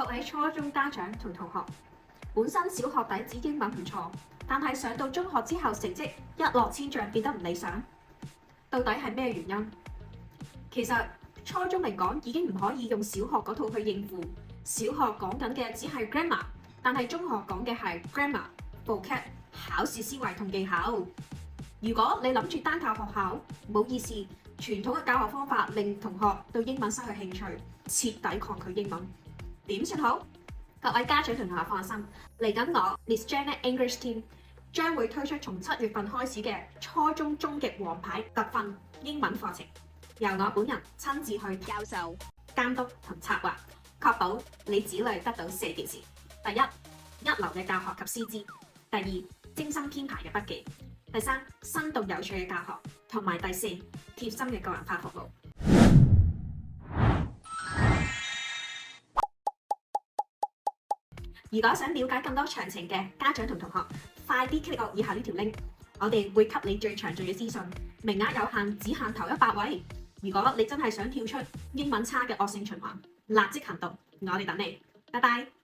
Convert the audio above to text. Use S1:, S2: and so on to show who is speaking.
S1: 位初中家長同同學，本身小學底子英文唔錯，但係上到中學之後成績一落千丈，變得唔理想。到底係咩原因？其實初中嚟講已經唔可以用小學嗰套去應付。小學講緊嘅只係 grammar， 但係中學講嘅係 grammar、vocab、考試思維同技巧。如果你諗住單靠學校，冇意思。傳統嘅教學方法令同學對英文失去興趣，徹底抗拒英文。點算好？各位家長同同學放心，嚟緊我 Miss Janet English Team 將會推出從7月份開始嘅初中終極王牌特訓英文課程，由我本人親自去教授、監督同策劃，確保你子女得到4件事：第一，一流嘅教學及師資；第二，精心編排嘅筆記；第三，生動有趣嘅教學；同埋第四，貼心嘅個人化服務。如果想了解更多詳情嘅家長同同學，快啲 click 我以下呢條 link， 我哋會給你最詳盡嘅資訊，名額有限，只限頭100位。如果你真係想跳出英文差嘅惡性循環，立即行動，我哋等你，拜拜。